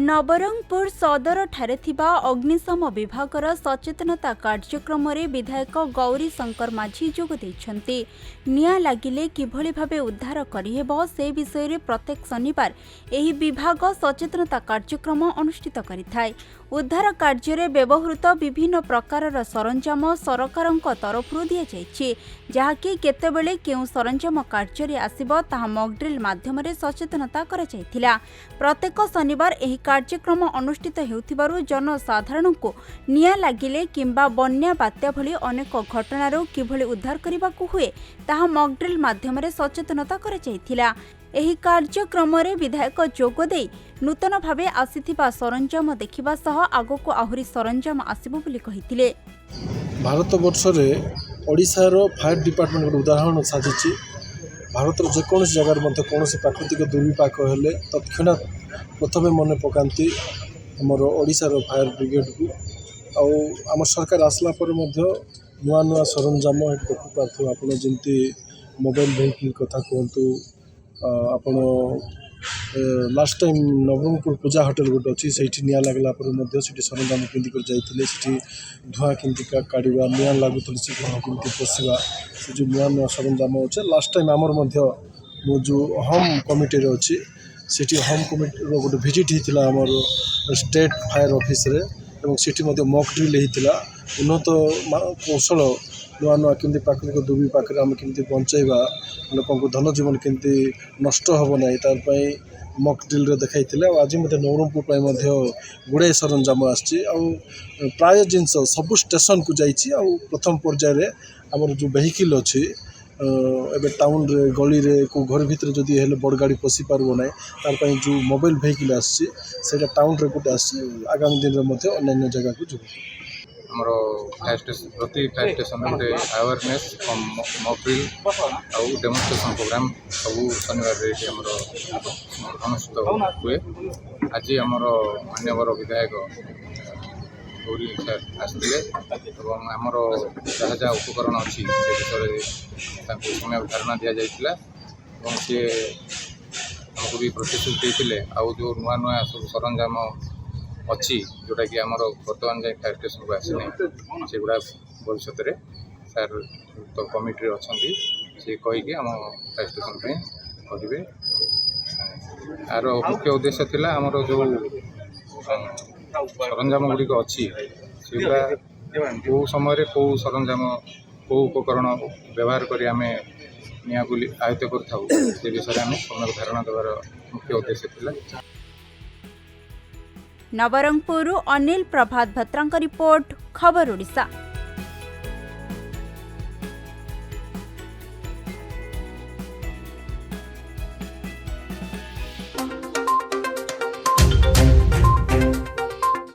नवरंगपुर सदर ठारे थिबा अग्निशम विभागर सचेतनता कार्यक्रम रे विधायक गौरी शंकर माझी जोग दैछन्ते। निया लागिले किभली भाबे उद्धार करिहेब से विषय रे प्रत्येक शनिवार एही विभाग सचेतनता कार्यक्रम अनुष्ठित करिथाय। उद्धार कार्य रे व्यवहृत विभिन्न प्रकारर सरंजाम सरकारक तरफरु दिया जायछि, जहाकि केतेबेले केउ सरंजाम कार्य रे आसीबो ताहा मॉकड्रिल माध्यम रे सचेतनता करा जायथिला। प्रत्येक शनिवार एही कार्यक्रम अनुष्ठित हेउथिबारु जनसाधारण को निया लागिले किंबा बन्या बात्या भली अनेक घटनारो किभली उद्धार करिबाकू हुए ताहा मॉकड्रिल माध्यम रे सचेतनता करा जायथिला। एही कार्यक्रम रे विधायक जोगदे नूतन भावे आसीथिबा सरंजाम देखिबा सह आगोको आहुरी सरंजाम आसीबो बोली कहिथिले। भारत वर्ष रे ओडिसा रो फायर डिपार्टमेंट को उदाहरण साजिछि। भारतर जेकोसी जगार मध्य कौन प्राकृतिक दुर्विपाक हेले तत्क्षणात प्रथमे मन पकाती आमर ओडिशार फायर ब्रिगेड को आम सरकार आसला पर नुआ नुआ सरंजाम देखिपार आप जमी मोबाइल वेहिकल कथा कहतु आपण लास्ट टाइम नवरंगपुर पूजा होटेल गोटे अच्छी से निया लगला सरंजाम केंदी जाइए धुआं केंदी काढ़ा निया लगुल से केंदी पशा से जो नुआ नुआ सरंजाम अच्छे लास्ट टाइम आमर मो जो होम कमिटी अच्छी सेठी होम कमिटी गोटे भिजिट होता आमर स्टेट फायर ऑफिस रे एवं सेठी मॉक ड्रिल होता उन्नत कौशल नुआ नुआ केमती प्राकृतिक दुर्विपाक आम केमती बंचाइबा लोक धन जीवन केमती नष्ट हम ना तारपाई मॉक ड्रिल रे देखाई आज नवरंगपुर गुड़ाए सरंजाम आसी प्राय जिनस सबु स्टेशन को जाइए प्रथम पर्यायर आमर जो वेहिकल अच्छी एबे टाउन रे गली रे को घर भीतर जदि हेले बड़ गाड़ी पशि पारबो ना तार जो मोबाइल वेहिकल आसी सेटा टाउन रे गोटे आसी आगामी दिन रे अन्य जगह को जो हमरो फायर स्टेशन प्रति फायर स्टेशन गोटे अवेयरनेस मॉक ड्रिल आउ डेमोन्स्ट्रेशन प्रोग्राम सब शनिवार रे हमरो अनुष्ठित हुए। आज हमरो मान्यवर विधायक गौरी सर आसते और आमर जहाँ जहाँ उपकरण अच्छी से विषय समय धारणा दि जाइए सी आमको भी प्रतिश्रुति देते आउ जो नुआ नुआ सब सरंजाम अच्छी जोटा कि आमर बर्तमान जाए फायर स्टेशन को आसनी से गुड़ा भविष्य में सार तो कमिटी अच्छा सी कहीकि आम फायर स्टेशन कहे यार मुख्य उद्देश्य थिला आमर जो सरंजाम गुड़िक अच्छी से कौ समय कौ सरंजाम कौ उपकरण व्यवहार करी आम निया को आयत्त कर विषय आम समय धारणा देवार मुख्य उद्देश्य थिला। नवरंगपुर अनिल प्रभात भत्रांक रिपोर्ट खबर ओडिशा।